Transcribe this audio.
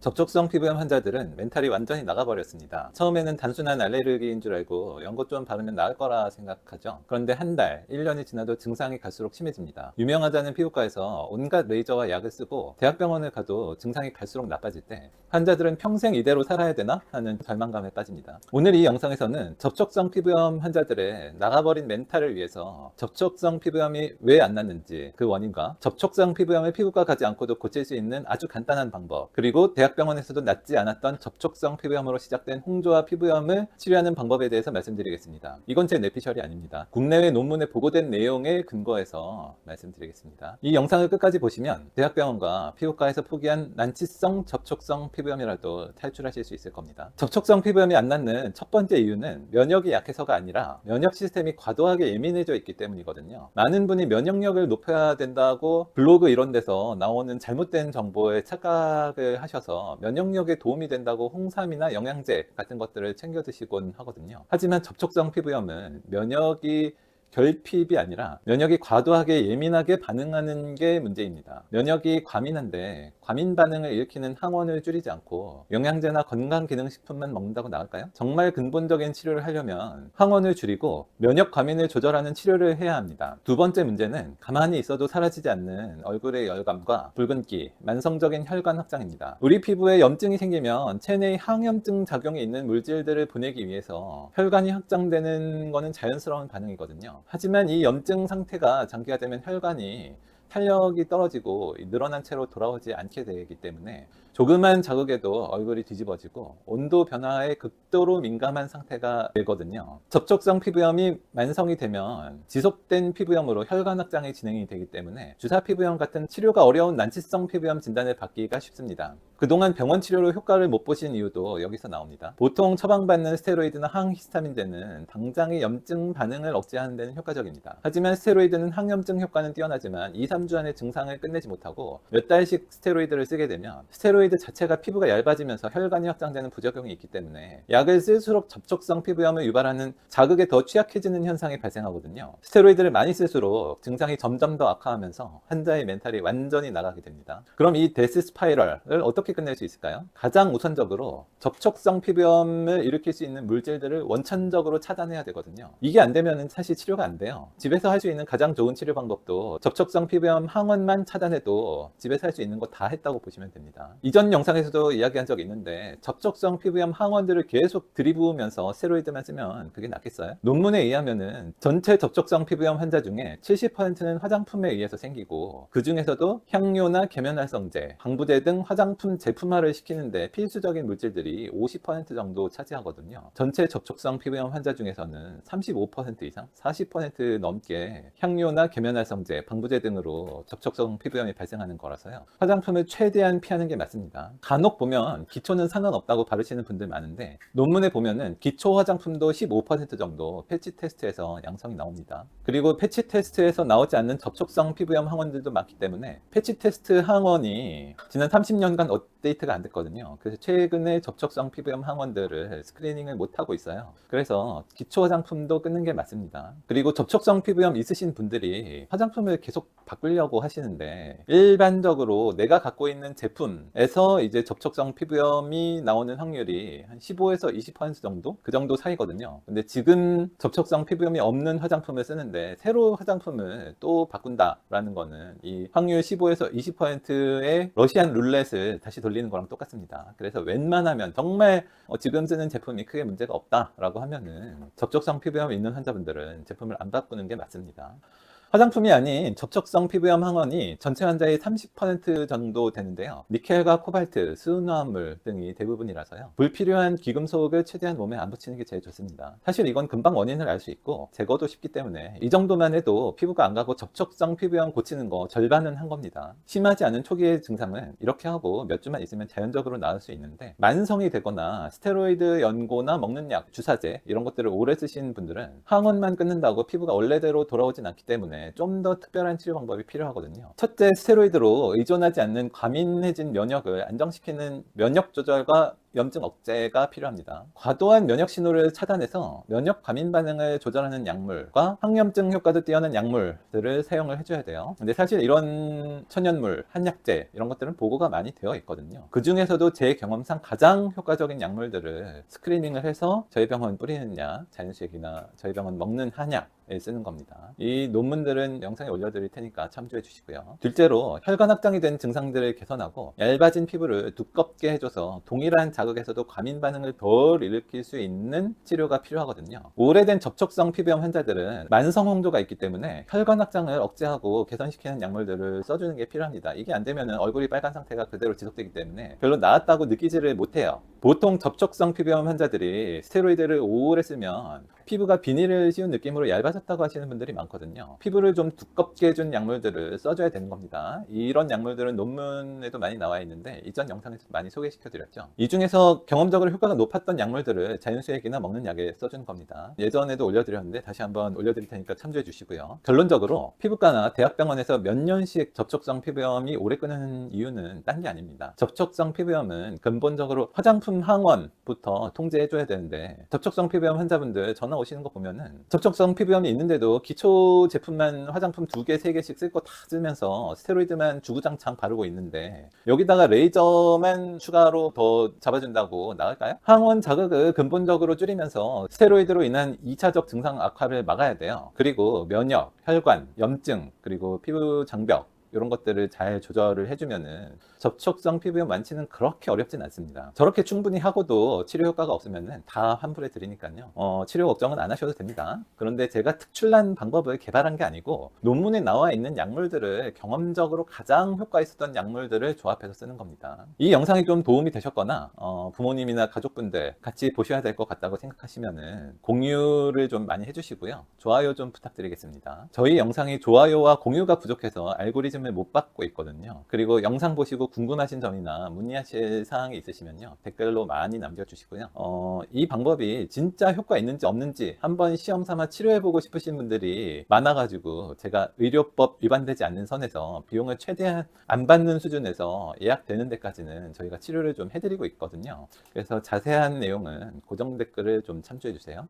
접촉성 피부염 환자들은 멘탈이 완전히 나가버렸습니다. 처음에는 단순한 알레르기인 줄 알고 연고 좀 바르면 나을 거라 생각하죠. 그런데 한 달, 1년이 지나도 증상이 갈수록 심해집니다. 유명하다는 피부과에서 온갖 레이저와 약을 쓰고 대학병원을 가도 증상이 갈수록 나빠질 때 환자들은 평생 이대로 살아야 되나 하는 절망감에 빠집니다. 오늘 이 영상에서는 접촉성 피부염 환자들의 나가버린 멘탈을 위해서 접촉성 피부염이 왜 안 낫는지, 그 원인과 접촉성 피부염을 피부과 가지 않고도 고칠 수 있는 아주 간단한 방법, 그리고 대학병원에서도 낫지 않았던 접촉성 피부염으로 시작된 홍조와 피부염을 치료하는 방법에 대해서 말씀드리겠습니다. 이건 제 뇌피셜이 아닙니다. 국내외 논문에 보고된 내용에 근거해서 말씀드리겠습니다. 이 영상을 끝까지 보시면 대학병원과 피부과에서 포기한 난치성 접촉성 피부염이라도 탈출하실 수 있을 겁니다. 접촉성 피부염이 안 낫는 첫 번째 이유는 면역이 약해서가 아니라 면역 시스템이 과도하게 예민해져 있기 때문이거든요. 많은 분이 면역력을 높여야 된다고 블로그 이런 데서 나오는 잘못된 정보에 착각을 하셔서 면역력에 도움이 된다고 홍삼이나 영양제 같은 것들을 챙겨 드시곤 하거든요. 하지만 접촉성 피부염은 면역이 결핍이 아니라 면역이 과도하게 예민하게 반응하는 게 문제입니다. 면역이 과민한데 과민 반응을 일으키는 항원을 줄이지 않고 영양제나 건강기능식품만 먹는다고 나을까요? 정말 근본적인 치료를 하려면 항원을 줄이고 면역 과민을 조절하는 치료를 해야 합니다. 두 번째 문제는 가만히 있어도 사라지지 않는 얼굴의 열감과 붉은기, 만성적인 혈관 확장입니다. 우리 피부에 염증이 생기면 체내에 항염증 작용이 있는 물질들을 보내기 위해서 혈관이 확장되는 것은 자연스러운 반응이거든요. 하지만 이 염증 상태가 장기화되면 혈관이 탄력이 떨어지고 늘어난 채로 돌아오지 않게 되기 때문에 조그만 자극에도 얼굴이 뒤집어지고 온도 변화에 극도로 민감한 상태가 되거든요. 접촉성 피부염이 만성이 되면 지속된 피부염으로 혈관 확장이 진행이 되기 때문에 주사 피부염 같은 치료가 어려운 난치성 피부염 진단을 받기가 쉽습니다. 그동안 병원 치료로 효과를 못 보신 이유도 여기서 나옵니다. 보통 처방받는 스테로이드나 항히스타민제는 당장의 염증 반응을 억제하는 데는 효과적입니다. 하지만 스테로이드는 항염증 효과는 뛰어나지만 2, 3주 안에 증상을 끝내지 못하고 몇 달씩 스테로이드를 쓰게 되면 스테로이드 자체가 피부가 얇아지면서 혈관이 확장되는 부작용이 있기 때문에 약을 쓸수록 접촉성 피부염을 유발하는 자극에 더 취약해지는 현상이 발생하거든요. 스테로이드를 많이 쓸수록 증상이 점점 더 악화하면서 환자의 멘탈이 완전히 나가게 됩니다. 그럼 이 데스 스파이럴을 어떻게 끝낼 수 있을까요? 가장 우선적으로 접촉성 피부염을 일으킬 수 있는 물질들을 원천적으로 차단해야 되거든요. 이게 안 되면 사실 치료가 안 돼요. 집에서 할 수 있는 가장 좋은 치료 방법도 접촉성 피부염 항원만 차단해도 집에서 할 수 있는 거 다 했다고 보시면 됩니다. 이전 영상에서도 이야기한 적이 있는데 접촉성 피부염 항원들을 계속 들이부으면서 스테로이드만 쓰면 그게 낫겠어요? 논문에 의하면은 전체 접촉성 피부염 환자 중에 70%는 화장품에 의해서 생기고 그 중에서도 향료나 계면활성제, 방부제 등 화장품 제품화를 시키는데 필수적인 물질들이 50% 정도 차지하거든요. 전체 접촉성 피부염 환자 중에서는 35% 이상, 40% 넘게 향료나 계면활성제, 방부제 등으로 접촉성 피부염이 발생하는 거라서요. 화장품을 최대한 피하는 게 맞습니다. 간혹 보면 기초는 상관없다고 바르시는 분들 많은데 논문에 보면은 기초 화장품도 15% 정도 패치 테스트에서 양성이 나옵니다. 그리고 패치 테스트에서 나오지 않는 접촉성 피부염 항원들도 많기 때문에 패치 테스트 항원이 지난 30년간 업데이트가 안 됐거든요. 그래서 최근에 접촉성 피부염 항원들을 스크리닝을 못 하고 있어요. 그래서 기초 화장품도 끊는 게 맞습니다. 그리고 접촉성 피부염 있으신 분들이 화장품을 계속 바꾸려고 하시는데 일반적으로 내가 갖고 있는 제품에서 이제 접촉성 피부염이 나오는 확률이 한 15에서 20% 정도? 그 정도 사이거든요. 근데 지금 접촉성 피부염이 없는 화장품을 쓰는데 새로 화장품을 또 바꾼다라는 거는 이 확률 15에서 20%의 러시안 룰렛을 다시 돌리는 거랑 똑같습니다. 그래서 웬만하면 정말 지금 쓰는 제품이 크게 문제가 없다라고 하면은 접촉성 피부염이 있는 환자분들은 제품을 안 바꾸는 게 맞습니다. 화장품이 아닌 접촉성 피부염 항원이 전체 환자의 30% 정도 되는데요. 니켈과 코발트, 수은화합물 등이 대부분이라서요. 불필요한 귀금속을 최대한 몸에 안 붙이는 게 제일 좋습니다. 사실 이건 금방 원인을 알 수 있고 제거도 쉽기 때문에 이 정도만 해도 피부가 안 가고 접촉성 피부염 고치는 거 절반은 한 겁니다. 심하지 않은 초기의 증상은 이렇게 하고 몇 주만 있으면 자연적으로 나을 수 있는데 만성이 되거나 스테로이드 연고나 먹는 약, 주사제 이런 것들을 오래 쓰신 분들은 항원만 끊는다고 피부가 원래대로 돌아오진 않기 때문에 좀 더 특별한 치료 방법이 필요하거든요. 첫째, 스테로이드로 의존하지 않는 과민해진 면역을 안정시키는 면역 조절과 염증 억제가 필요합니다. 과도한 면역 신호를 차단해서 면역 과민 반응을 조절하는 약물과 항염증 효과도 뛰어난 약물들을 사용을 해줘야 돼요. 근데 사실 이런 천연물, 한약재 이런 것들은 보고가 많이 되어 있거든요. 그 중에서도 제 경험상 가장 효과적인 약물들을 스크리닝을 해서 저희 병원 뿌리는 약, 자연수액이나 저희 병원 먹는 한약에 쓰는 겁니다. 이 논문들은 영상에 올려드릴 테니까 참조해 주시고요. 둘째로 혈관 확장이 된 증상들을 개선하고 얇아진 피부를 두껍게 해줘서 동일한 자극에서도 과민 반응을 덜 일으킬 수 있는 치료가 필요하거든요. 오래된 접촉성 피부염 환자들은 만성 홍조가 있기 때문에 혈관 확장을 억제하고 개선시키는 약물들을 써주는 게 필요합니다. 이게 안 되면 얼굴이 빨간 상태가 그대로 지속되기 때문에 별로 나았다고 느끼지를 못해요. 보통 접촉성 피부염 환자들이 스테로이드를 오래 쓰면 피부가 비닐을 씌운 느낌으로 얇아졌다고 하시는 분들이 많거든요. 피부를 좀 두껍게 해준 약물들을 써줘야 되는 겁니다. 이런 약물들은 논문에도 많이 나와 있는데 이전 영상에서 많이 소개시켜 드렸죠. 이 중에서 경험적으로 효과가 높았던 약물들을 자연수액이나 먹는 약에 써주는 겁니다. 예전에도 올려드렸는데 다시 한번 올려드릴 테니까 참조해 주시고요. 결론적으로 피부과나 대학병원에서 몇 년씩 접촉성 피부염이 오래 끄는 이유는 딴 게 아닙니다. 접촉성 피부염은 근본적으로 화장품 항원부터 통제해줘야 되는데 접촉성 피부염 환자분들 전화 오시는 거 보면은 접촉성 피부염이 있는데도 기초 제품만 화장품 2개, 3개씩 쓸 거 다 쓰면서 스테로이드만 주구장창 바르고 있는데 여기다가 레이저만 추가로 더 잡아준다고 나을까요? 항원 자극을 근본적으로 줄이면서 스테로이드로 인한 2차적 증상 악화를 막아야 돼요. 그리고 면역, 혈관, 염증, 그리고 피부 장벽 이런 것들을 잘 조절을 해주면은 접촉성 피부염 완치는 그렇게 어렵진 않습니다. 저렇게 충분히 하고도 치료 효과가 없으면은 다 환불해 드리니까요. 치료 걱정은 안 하셔도 됩니다. 그런데 제가 특출난 방법을 개발한 게 아니고 논문에 나와 있는 약물들을 경험적으로 가장 효과 있었던 약물들을 조합해서 쓰는 겁니다. 이 영상이 좀 도움이 되셨거나 부모님이나 가족분들 같이 보셔야 될 것 같다고 생각하시면은 공유를 좀 많이 해주시고요. 좋아요 좀 부탁드리겠습니다. 저희 영상이 좋아요와 공유가 부족해서 알고리즘을 못 받고 있거든요. 그리고 영상 보시고 궁금하신 점이나 문의하실 사항이 있으시면요. 댓글로 많이 남겨주시고요. 이 방법이 진짜 효과 있는지 없는지 한번 시험 삼아 치료해보고 싶으신 분들이 많아가지고 제가 의료법 위반되지 않는 선에서 비용을 최대한 안 받는 수준에서 예약되는 데까지는 저희가 치료를 좀 해드리고 있거든요. 그래서 자세한 내용은 고정 댓글을 좀 참조해 주세요.